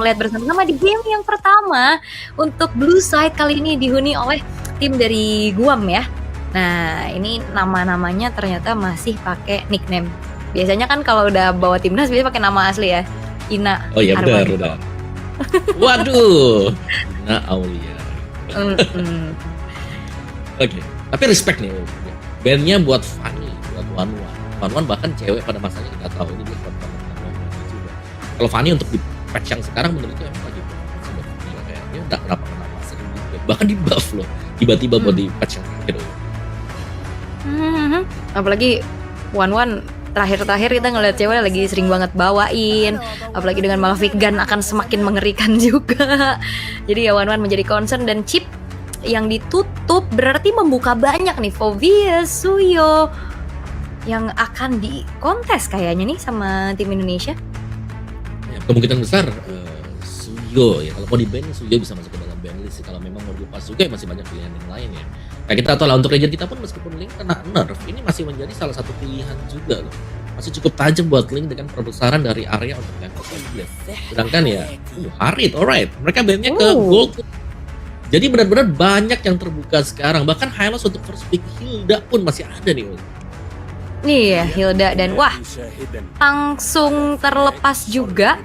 melihat bersama-sama di game yang pertama untuk Blue Side kali ini dihuni oleh tim dari Guam ya. Nah, ini nama-namanya ternyata masih pakai nickname. Biasanya kan kalau udah bawa timnas biasanya pakai nama asli ya. Ina Oh iya Arwani. benar. Waduh, Ina Aulia. Oke, tapi respect nih. Bandnya buat Fanny, buat One One. One One bahkan cewek pada masanya kita tahu ini dia buat juga. Kalau Fanny untuk di patch yang sekarang menurutku emang lagi kayak dia nggak kenapa sering di bahkan di buff loh tiba-tiba buat di patch yang terakhir. Apalagi One One terakhir kita ngeliat cewek lagi sering banget bawain, apalagi dengan Malavik Gun akan semakin mengerikan juga. Jadi ya One One menjadi concern, dan chip yang ditutup berarti membuka banyak nih Fovia, Suyo yang akan dikontes kayaknya nih sama tim Indonesia. Ya, kemungkinan besar Suyo ya, kalau mau di ban Suyo bisa masuk ke dalam ban list. Kalau memang mau dilepas juga ya masih banyak pilihan yang lain ya. Nah, kita tahu lah untuk Legend kita pun meskipun Link kena nerf, ini masih menjadi salah satu pilihan juga loh. Masih cukup tajam buat Link dengan perbesaran dari area untuk level 9. Sedangkan ya, Harit, alright, mereka bandnya ke gold. Jadi benar-benar banyak yang terbuka sekarang. Bahkan Hylos untuk first pick Hilda pun masih ada nih. Iya, Hilda, dan wah, langsung terlepas juga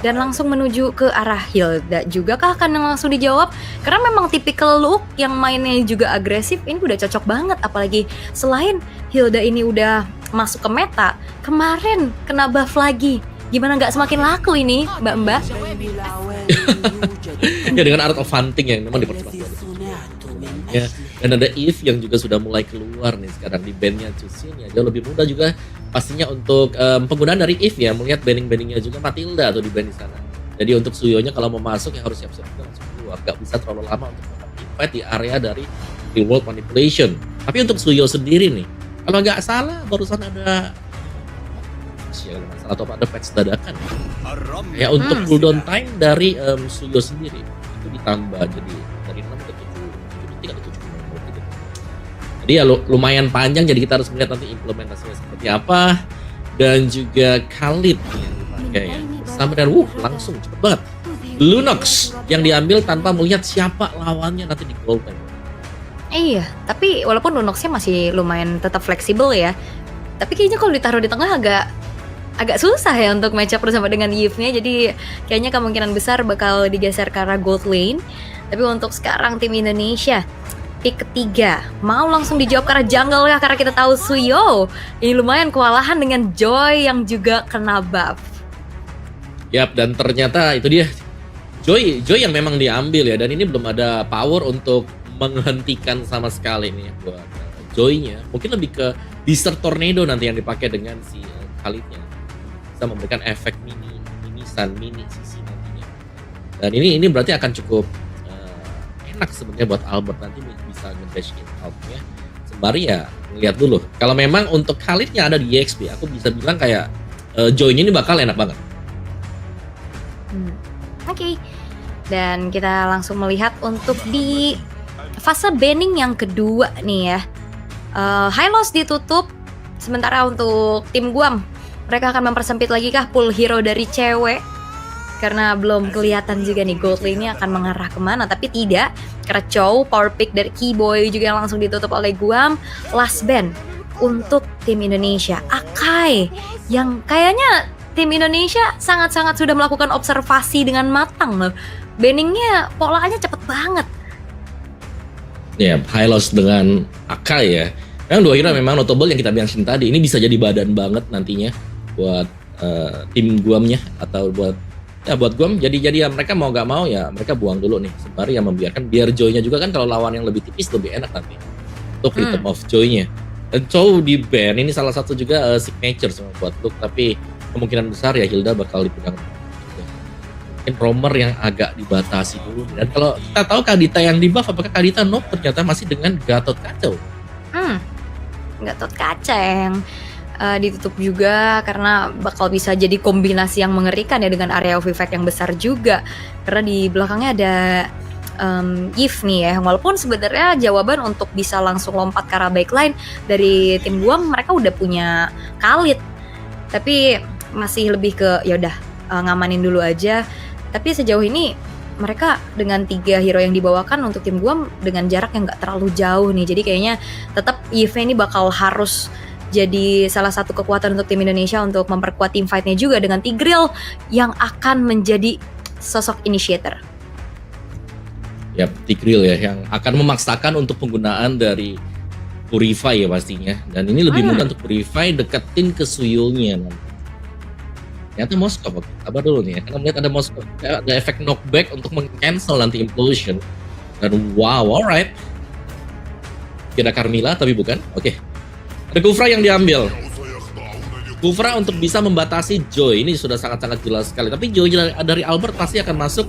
dan langsung menuju ke arah Hilda juga kah akan langsung dijawab, karena memang tipikal look yang mainnya juga agresif ini udah cocok banget. Apalagi selain Hilda ini udah masuk ke meta, kemarin kena buff lagi, gimana nggak semakin laku ini mbak-mbak? Ya dengan Art of Hunting yang memang dipercepat ya. Dan ada Eve yang juga sudah mulai keluar nih sekarang di bandnya Chusin ya, jauh lebih mudah juga pastinya untuk penggunaan dari Eve ya, melihat bandingnya juga Matilda atau di band di sana. Jadi untuk Suyonya kalau mau masuk ya harus siap-siap juga langsung keluar, gak bisa terlalu lama untuk invite di area dari reward manipulation. Tapi untuk Suyo sendiri nih, kalau nggak salah barusan ada atau ada patch dadakan ya untuk cooldown time dari Suyo sendiri itu ditambah jadi dari 6 ke 7 atau 7 gitu. Jadi ya lumayan panjang, jadi kita harus melihat nanti implementasinya seperti apa. Dan juga Khalid yang dipakai ya, sama dan langsung cepet banget Lunox yang diambil tanpa melihat siapa lawannya nanti di gold time. Iya, tapi walaupun Lunoxnya masih lumayan tetap fleksibel ya, tapi kayaknya kalau ditaruh di tengah agak susah ya untuk match up bersama dengan Yves-nya. Jadi kayaknya kemungkinan besar bakal digeser ke arah gold lane. Tapi untuk sekarang tim Indonesia pick ketiga mau langsung dijawab ke arah jungle ya, karena kita tahu Suyo ini lumayan kewalahan dengan Joy yang juga kena buff. Yap, dan ternyata itu dia Joy yang memang diambil ya, dan ini belum ada power untuk menghentikan sama sekali nih buat Joy-nya. Mungkin lebih ke Desert Tornado nanti yang dipakai dengan si Khalidnya, bisa memberikan efek mini sisi nantinya. Dan ini berarti akan cukup enak sebenarnya buat Albert nanti bisa nge-dash in out-nya. Sembari ya ngeliat dulu. Kalau memang untuk Khalidnya ada di EXP, aku bisa bilang kayak Joy-nya ini bakal enak banget. Oke. Dan kita langsung melihat untuk di fase banning yang kedua nih ya. Hylos ditutup, sementara untuk tim Guam mereka akan mempersempit lagi kah pool hero dari cewek, karena belum kelihatan juga nih gold lane-nya akan mengarah kemana. Tapi tidak, karena Chow power pick dari Keyboy juga yang langsung ditutup oleh Guam. Last ban untuk tim Indonesia, Akai, yang kayaknya tim Indonesia sangat-sangat sudah melakukan observasi dengan matang loh. Banningnya polanya cepet banget. Ya, Hylos dengan Akai ya. Memang dua hero memang notable yang kita bilang tadi. Ini bisa jadi badan banget nantinya buat tim Guamnya, atau buat Guam. Jadi ya mereka mau gak mau ya mereka buang dulu nih, sembari ya membiarkan biar Joy-nya juga kan, kalau lawan yang lebih tipis lebih enak nanti untuk rhythm of Joy-nya. Dan Chow di ban ini salah satu juga signature sama buat look, tapi kemungkinan besar ya Hilda bakal dipegang. Mungkin Romer yang agak dibatasi dulu. Dan kalau kita tahu Kadita yang di buff, apakah Kadita nope, ternyata masih dengan Gatot Kaca. Gatot Kaca yang ditutup juga, karena bakal bisa jadi kombinasi yang mengerikan ya dengan area of effect yang besar juga, karena di belakangnya ada Yves nih ya. Walaupun sebenarnya jawaban untuk bisa langsung lompat ke arah backline dari tim Guam mereka udah punya Khalid, tapi masih lebih ke ya udah ngamanin dulu aja. Tapi sejauh ini mereka dengan 3 hero yang dibawakan untuk tim Guam dengan jarak yang nggak terlalu jauh nih. Jadi kayaknya tetap Yve ini bakal harus jadi salah satu kekuatan untuk tim Indonesia untuk memperkuat tim fight-nya juga dengan Tigreal yang akan menjadi sosok initiator. Ya, Tigreal ya yang akan memaksakan untuk penggunaan dari Purify ya pastinya. Dan ini lebih mudah untuk Purify deketin ke Suyulnya nanti. Ternyata Moskov, oke. Sabar dulu nih ya. Karena melihat ada Moskov, ada efek knockback untuk meng-cancel nanti Implosion. Dan wow, alright. Kira Carmilla tapi bukan. Oke. Ada Kufra yang diambil. Kufra untuk bisa membatasi Joy. Ini sudah sangat-sangat jelas sekali. Tapi Joy dari Albert pasti akan masuk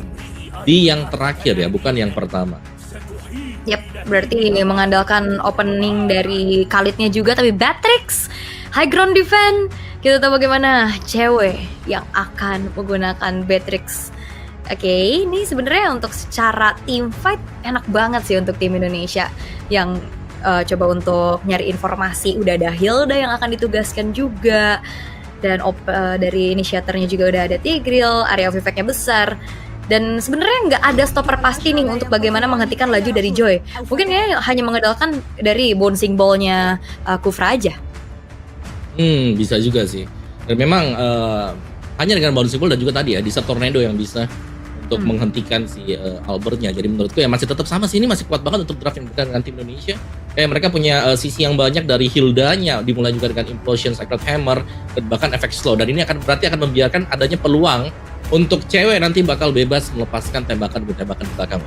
di yang terakhir ya, bukan yang pertama. Yap, berarti mengandalkan opening dari Khalidnya juga, tapi Batrix high ground defense. Kita tahu bagaimana cewek yang akan menggunakan Batrix. Oke, ini sebenarnya untuk secara team fight enak banget sih untuk tim Indonesia yang coba untuk nyari informasi. Udah ada Hilda yang akan ditugaskan juga, dan dari inisiatornya juga udah ada Tigreal, area of effect-nya besar. Dan sebenarnya nggak ada stopper pasti nih untuk bagaimana menghentikan laju dari Joy. Mungkin kayaknya hanya mengandalkan dari bouncing ball-nya Kufra aja. Bisa juga sih. Dan memang hanya dengan bouncing ball dan juga tadi ya Desert Tornado yang bisa untuk menghentikan si Albertnya. Jadi menurutku ya masih tetap sama sih, ini masih kuat banget untuk draft yang dengan tim Indonesia. Kayak mereka punya sisi yang banyak dari Hildanya, dimulai juga dengan Implosion, Sacred Hammer, dan bahkan efek slow. Dan ini berarti akan membiarkan adanya peluang untuk cewek nanti bakal bebas melepaskan tembakan di belakang.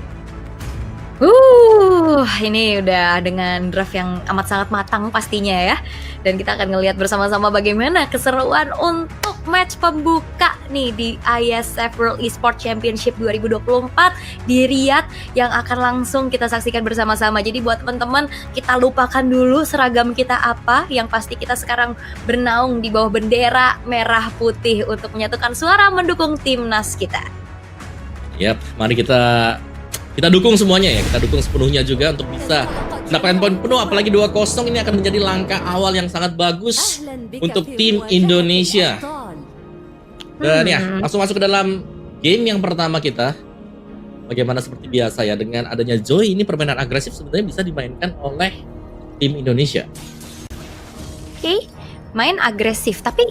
Ini udah dengan draft yang amat sangat matang pastinya ya. Dan kita akan ngelihat bersama-sama bagaimana keseruan untuk match pembuka nih di ISF World Esports Championship 2024 di Riyadh yang akan langsung kita saksikan bersama-sama. Jadi buat teman-teman, kita lupakan dulu seragam kita apa, yang pasti kita sekarang bernaung di bawah bendera merah putih untuk menyatukan suara mendukung timnas kita. Yap, mari kita dukung semuanya ya, kita dukung sepenuhnya juga untuk bisa mendapatkan poin penuh, apalagi 2-0 ini akan menjadi langkah awal yang sangat bagus untuk tim Indonesia. Dan ya, langsung masuk ke dalam game yang pertama kita. Bagaimana seperti biasa ya, dengan adanya Joy ini permainan agresif sebenarnya bisa dimainkan oleh tim Indonesia. Oke, main agresif, tapi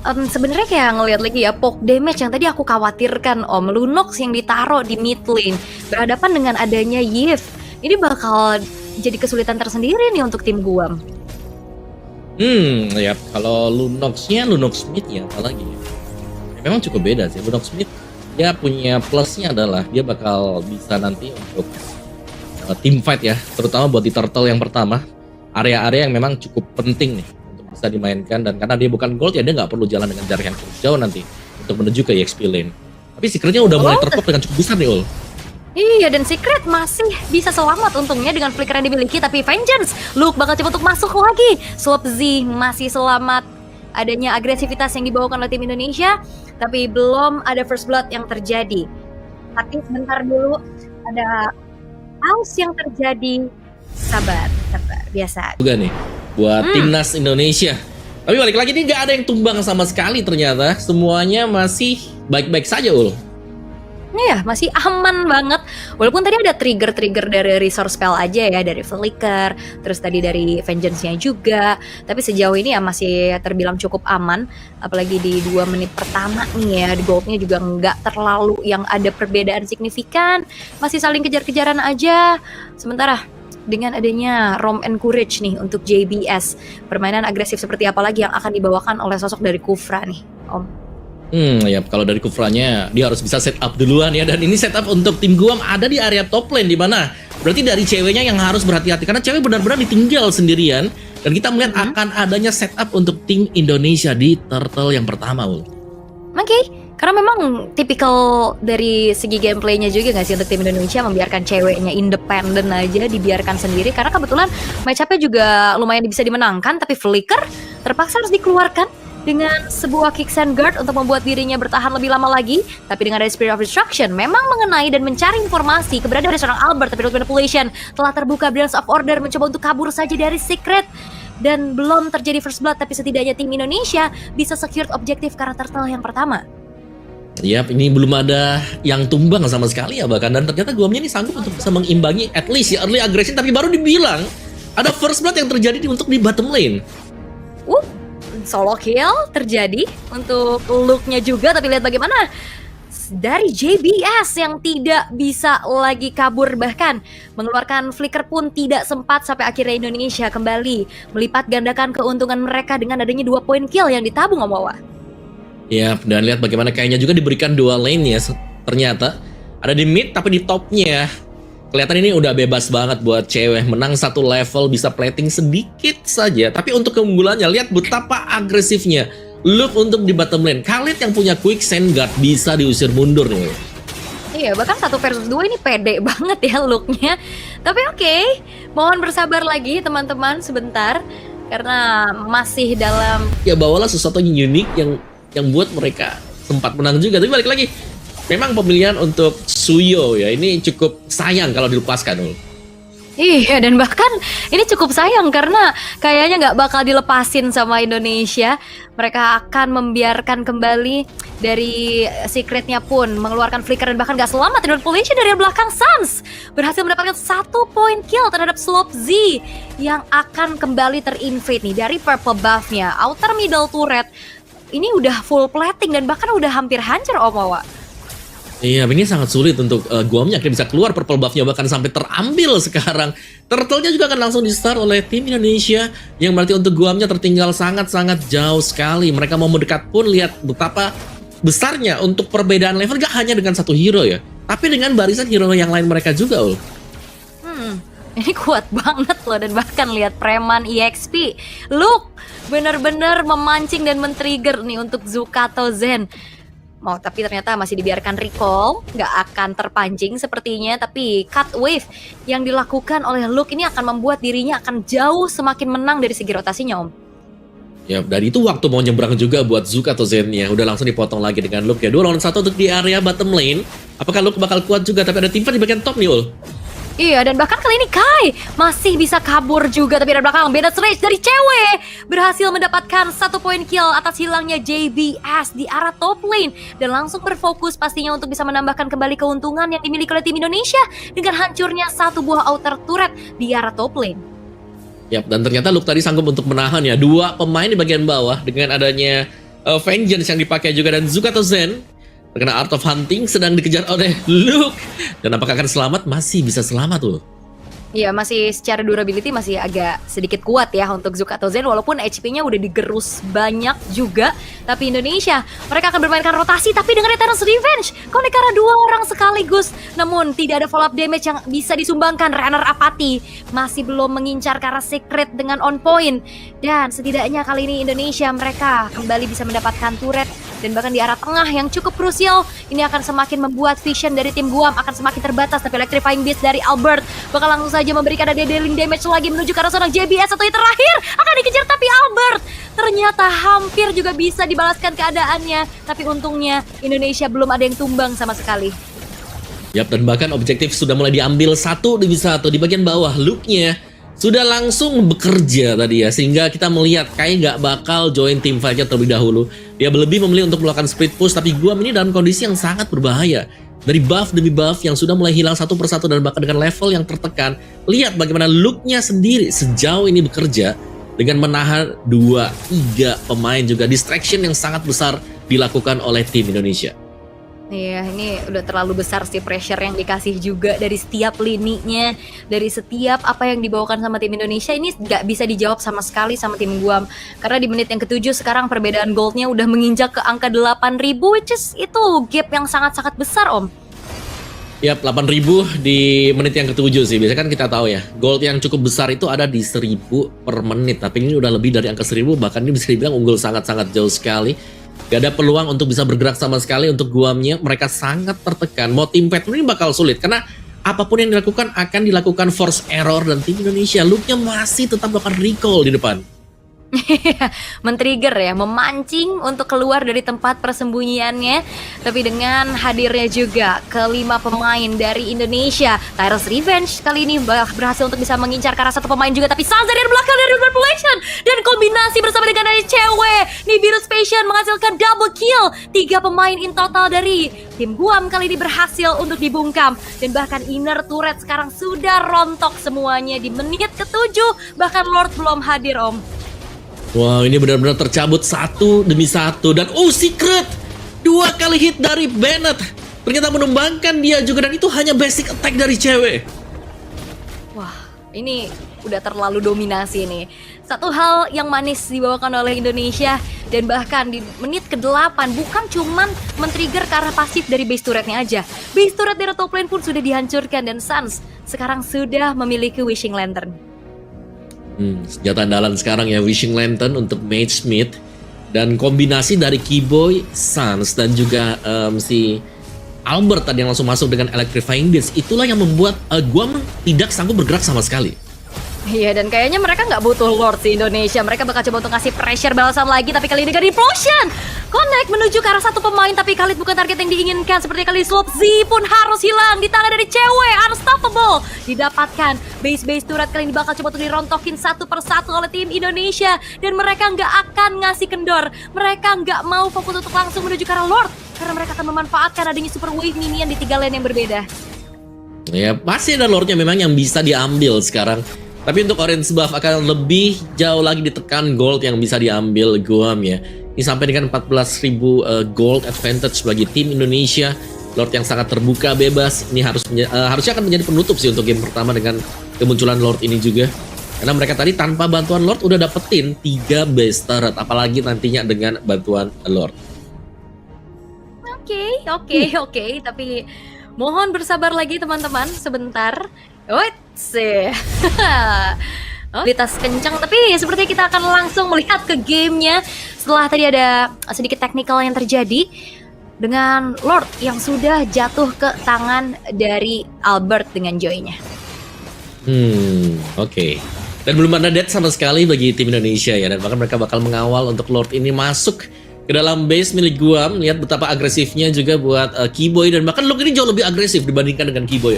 sebenarnya kayak ngelihat lagi ya, poke damage yang tadi aku khawatirkan Om, Lunox yang ditaruh di mid lane berhadapan dengan adanya Yve, ini bakal jadi kesulitan tersendiri nih untuk tim Guam. Ya kalau Lunox-nya, Lunox Smith ya apalagi ya. Memang cukup beda sih. Lunox Smith dia punya plusnya adalah dia bakal bisa nanti untuk team fight ya, terutama buat di turtle yang pertama, area-area yang memang cukup penting nih bisa dimainkan, dan karena dia bukan gold ya dia nggak perlu jalan dengan jarak yang cukup jauh nanti untuk menuju ke EXP lane. Tapi secretnya udah mulai terpop dengan cukup besar nih Ul. Iya, dan Secret masih bisa selamat untungnya dengan flicker yang dimiliki, tapi Vengeance Luke bakal coba untuk masuk lagi. Swap Z masih selamat. Adanya agresivitas yang dibawakan oleh tim Indonesia, tapi belum ada first blood yang terjadi. Tapi sebentar dulu, ada pause yang terjadi. Sabar, biasa. Juga nih buat timnas Indonesia. Tapi balik lagi nih, nggak ada yang tumbang sama sekali ternyata. Semuanya masih baik-baik saja Ul. Ya, masih aman banget. Walaupun tadi ada trigger-trigger dari resource spell aja ya, dari Flicker, terus tadi dari Vengeance-nya juga. Tapi sejauh ini ya masih terbilang cukup aman. Apalagi di 2 menit pertama nih ya, di gold-nya juga nggak terlalu yang ada perbedaan signifikan. Masih saling kejar-kejaran aja. Sementara dengan adanya Rom and Courage nih untuk JBS, permainan agresif seperti apa lagi yang akan dibawakan oleh sosok dari Kufra nih, Om? Ya kalau dari Kufranya dia harus bisa set up duluan ya, dan ini setup untuk tim Guam ada di area top lane, di mana berarti dari ceweknya yang harus berhati-hati karena cewek benar-benar ditinggal sendirian, dan kita melihat akan adanya setup untuk tim Indonesia di turtle yang pertama Ul. Oke, karena memang tipikal dari segi gameplaynya juga nggak sih untuk tim Indonesia membiarkan ceweknya independen aja, dibiarkan sendiri karena kebetulan match-up-nya juga lumayan bisa dimenangkan, tapi Flicker terpaksa harus dikeluarkan dengan sebuah kicks and guard untuk membuat dirinya bertahan lebih lama lagi. Tapi dengan ada Spirit of Destruction memang mengenai dan mencari informasi keberadaan dari seorang Albert, tapi manipulation telah terbuka. Brilliance of Order mencoba untuk kabur saja dari Secret, dan belum terjadi first blood, tapi setidaknya tim Indonesia bisa secure objektif karena turtle yang pertama. Yap, ini belum ada yang tumbang sama sekali ya bahkan, dan ternyata Guamnya ini sanggup untuk bisa mengimbangi at least ya early aggression, tapi baru dibilang ada first blood yang terjadi untuk di bottom lane. Solo kill terjadi untuk look-nya juga, tapi lihat bagaimana dari JBS yang tidak bisa lagi kabur, bahkan mengeluarkan flicker pun tidak sempat sampai akhirnya Indonesia kembali melipat gandakan keuntungan mereka dengan adanya 2 poin kill yang ditabung Om Wawa. Ya, dan lihat bagaimana kayaknya juga diberikan dua lane ya. Ternyata ada di mid tapi di topnya. Kelihatan ini udah bebas banget buat cewek, menang satu level bisa plating sedikit saja. Tapi untuk keunggulannya lihat betapa agresifnya Luke untuk di bottom lane. Khalid yang punya quick send guard bisa diusir mundur nih. Iya, bahkan 1 versus 2 ini pede banget ya looknya. Tapi oke, mohon bersabar lagi teman-teman sebentar karena masih dalam. Ya bawalah sesuatu yang unik yang buat mereka sempat menang juga. Tapi balik lagi, memang pemilihan untuk Suyo ya ini cukup sayang kalau dilepaskan. Iya, dan bahkan ini cukup sayang karena kayaknya nggak bakal dilepasin sama Indonesia. Mereka akan membiarkan kembali dari secretnya pun mengeluarkan flicker dan bahkan nggak selamat. Dan Pollution dari belakang Suns berhasil mendapatkan 1 point kill terhadap Slope Z yang akan kembali terinvade nih dari purple buff-nya. Outer middle turret ini udah full plating dan bahkan udah hampir hancur Om Wawa. Iya, ini sangat sulit untuk Guamnya akhirnya bisa keluar purple buff-nya, bahkan sampai terambil sekarang. Turtle-nya juga akan langsung di-start oleh tim Indonesia, yang berarti untuk Guamnya tertinggal sangat-sangat jauh sekali. Mereka mau mendekat pun lihat betapa besarnya untuk perbedaan level, gak hanya dengan satu hero ya, tapi dengan barisan hero yang lain mereka juga. Ini kuat banget loh, dan bahkan lihat preman EXP Luke bener-bener memancing dan men-trigger nih untuk Zukato Zen. Tapi ternyata masih dibiarkan recall, nggak akan terpancing sepertinya. Tapi cut wave yang dilakukan oleh Luke ini akan membuat dirinya akan jauh semakin menang dari segi rotasinya Om. Ya, dari itu waktu mau nyebrang juga buat Zukato Zen-nya udah langsung dipotong lagi dengan Luke ya. 2 lawan 1 untuk di area bottom lane. Apakah Luke bakal kuat juga? Tapi ada tim fight di bagian top nih Ul. Iya, dan bahkan kali ini Kai masih bisa kabur juga, tapi dari belakang Bandit Rage dari cewek berhasil mendapatkan 1 poin kill atas hilangnya JBS di arah top lane dan langsung berfokus pastinya untuk bisa menambahkan kembali keuntungan yang dimiliki oleh tim Indonesia dengan hancurnya 1 buah outer turret di arah top lane. Yap, dan ternyata Luke tadi sanggup untuk menahan ya 2 pemain di bagian bawah dengan adanya Vengeance yang dipakai juga, dan Zukato Zen terkena Art of Hunting sedang dikejar oleh Luke. Dan apakah akan selamat? Masih bisa selamat tuh. Iya, masih secara durability masih agak sedikit kuat ya untuk Zukato Zen, walaupun HP-nya udah digerus banyak juga. Tapi Indonesia, mereka akan bermainkan rotasi tapi dengan Eternal's Revenge. Konekara 2 orang sekaligus, namun tidak ada follow up damage yang bisa disumbangkan. Runner Apati masih belum mengincar ke arah secret dengan on point. Dan setidaknya kali ini Indonesia mereka kembali bisa mendapatkan turret dan bahkan di arah tengah yang cukup krusial. Ini akan semakin membuat vision dari tim Guam akan semakin terbatas. Tapi Electrifying Beast dari Albert bakal langsung saja memberikan ada dealing damage lagi menuju ke arah seorang JBS, atau yang terakhir akan dikejar, tapi Albert ternyata hampir juga bisa dibalaskan keadaannya. Tapi untungnya Indonesia belum ada yang tumbang sama sekali. Yap, dan bahkan objektif sudah mulai diambil 1 demi 1 di bagian bawah. Luke-nya sudah langsung bekerja tadi ya, sehingga kita melihat kayak nggak bakal join tim fight-nya terlebih dahulu. Dia lebih memilih untuk melakukan split push, tapi Guam ini dalam kondisi yang sangat berbahaya. Dari buff demi buff yang sudah mulai hilang satu persatu dan bahkan dengan level yang tertekan. Lihat bagaimana Luke-nya sendiri sejauh ini bekerja dengan menahan 2-3 pemain juga. Distraction yang sangat besar dilakukan oleh tim Indonesia. Iya, ini udah terlalu besar sih pressure yang dikasih juga dari setiap lininya, dari setiap apa yang dibawakan sama tim Indonesia. Ini nggak bisa dijawab sama sekali sama tim Guam, karena di menit yang ke-7 sekarang perbedaan goldnya udah menginjak ke angka 8.000, which is itu gap yang sangat-sangat besar Om. Yap, 8.000 di menit yang ke-7 sih. Biasanya kan kita tahu ya, gold yang cukup besar itu ada di 1.000 per menit. Tapi ini udah lebih dari angka 1.000, bahkan ini bisa dibilang unggul sangat-sangat jauh sekali. Gak ada peluang untuk bisa bergerak sama sekali untuk Guamnya. Mereka sangat tertekan. Mau tim fight ini bakal sulit, karena apapun yang dilakukan akan dilakukan force error. Dan tim Indonesia, Luke-nya masih tetap melakukan recall di depan. Men-trigger ya, memancing untuk keluar dari tempat persembunyiannya. Tapi dengan hadirnya juga kelima pemain dari Indonesia, Tyrus Revenge kali ini berhasil untuk bisa mengincar ke arah satu pemain juga. Tapi Sansa dari belakang dari Population dan kombinasi bersama dengan dari cewek Nibiru's Passion menghasilkan double kill. 3 pemain in total dari tim Guam kali ini berhasil untuk dibungkam. Dan bahkan inner turret sekarang sudah rontok semuanya di menit ke-7. Bahkan Lord belum hadir, Om. Wow, ini benar-benar tercabut satu demi satu. Dan Secret 2 kali hit dari Bennett ternyata menumbangkan dia juga, dan itu hanya basic attack dari cewek. Wah, ini udah terlalu dominasi nih. Satu hal yang manis dibawakan oleh Indonesia, dan bahkan di menit ke-8 bukan cuman men-trigger ke arah pasif dari base turretnya aja. Base turret dari top lane pun sudah dihancurkan, dan Suns sekarang sudah memiliki Wishing Lantern. Senjata andalan sekarang ya, Wishing Lantern untuk Mage Smith. Dan kombinasi dari Keyboy, Suns, dan juga si Albert tadi yang langsung masuk dengan Electrifying Disc, itulah yang membuat Guam tidak sanggup bergerak sama sekali. Iya, dan kayaknya mereka nggak butuh Lord di Indonesia. Mereka bakal coba untuk ngasih pressure balasan lagi, tapi kali ini dari Implosion connect menuju ke arah satu pemain, tapi Khalid bukan target yang diinginkan. Seperti kali Slope Z pun harus hilang di tangan dari cewek Unstoppable. Didapatkan base turret kali ini bakal coba untuk dirontokin satu persatu oleh tim Indonesia, dan mereka nggak akan ngasih kendor. Mereka nggak mau fokus untuk langsung menuju ke arah Lord, karena mereka akan memanfaatkan adanya super wave minion di 3 lane yang berbeda. Ya, masih ada Lordnya memang yang bisa diambil sekarang. Tapi untuk Orange Buff akan lebih jauh lagi ditekan gold yang bisa diambil Guam ya. Ini sampai dengan 14.000 gold advantage bagi tim Indonesia. Lord yang sangat terbuka bebas. Ini harusnya akan menjadi penutup sih untuk game pertama dengan kemunculan Lord ini juga. Karena mereka tadi tanpa bantuan Lord udah dapetin 3 base turret, apalagi nantinya dengan bantuan Lord. Oke, tapi mohon bersabar lagi teman-teman sebentar. Sih. Kualitas kencang, tapi sepertinya kita akan langsung melihat ke gamenya setelah tadi ada sedikit technical yang terjadi dengan Lord yang sudah jatuh ke tangan dari Albert dengan Joy-nya. Oke. Dan belum ada death sama sekali bagi tim Indonesia ya, dan bahkan mereka bakal mengawal untuk Lord ini masuk ke dalam base milik Guam. Lihat betapa agresifnya juga buat Keyboy, dan bahkan Lord ini jauh lebih agresif dibandingkan dengan Keyboy.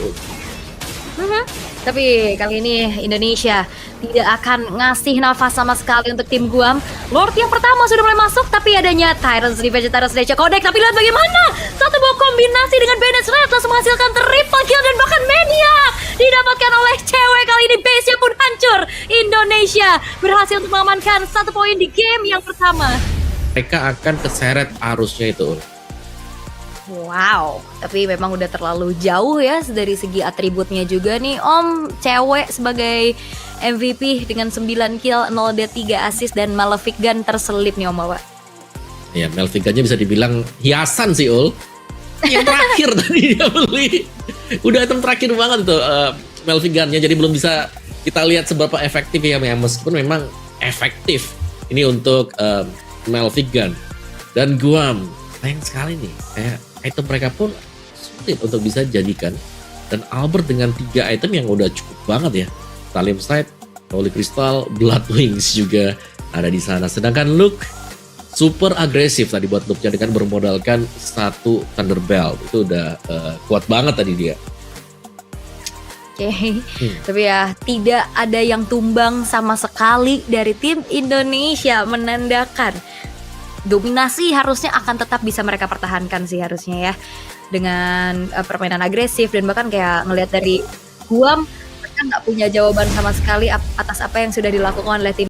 Tapi kali ini Indonesia tidak akan ngasih nafas sama sekali untuk tim Guam. Lord yang pertama sudah mulai masuk, tapi adanya Tyrus Revenge, Tyrus Revenge Codec. Tapi lihat bagaimana satu buah kombinasi dengan Bennett Red langsung menghasilkan triple kill, dan bahkan Maniac didapatkan oleh cewek. Kali ini base-nya pun hancur. Indonesia berhasil untuk mengamankan 1 poin di game yang pertama. Mereka akan keseret arusnya itu. Wow, tapi memang udah terlalu jauh ya dari segi atributnya juga nih Om. Cewek sebagai MVP dengan 9 kill, 0 death, 3 assist, dan Malefic Gun terselip nih Om Bawa. Ya, Malefic Gun-nya bisa dibilang hiasan sih Ul. Yang terakhir tadi dia beli. Udah item terakhir banget tuh Malefic Gun-nya, jadi belum bisa kita lihat seberapa efektif ya, meskipun memang efektif ini untuk Malefic Gun. Dan Guam, sayang sekali nih, kayak item mereka pun sulit untuk bisa jadikan. Dan Albert dengan 3 item yang udah cukup banget ya. Talim Sight, Holy Crystal, Blood Wings juga ada di sana. Sedangkan Luke super agresif tadi buat Luke-nya dengan bermodalkan 1 Thunderbelt. Itu udah kuat banget tadi dia. Oke, tapi ya tidak ada yang tumbang sama sekali dari tim Indonesia, menandakan dominasi harusnya akan tetap bisa mereka pertahankan sih harusnya ya, dengan permainan agresif. Dan bahkan kayak ngelihat dari Guam, mereka nggak punya jawaban sama sekali atas apa yang sudah dilakukan oleh tim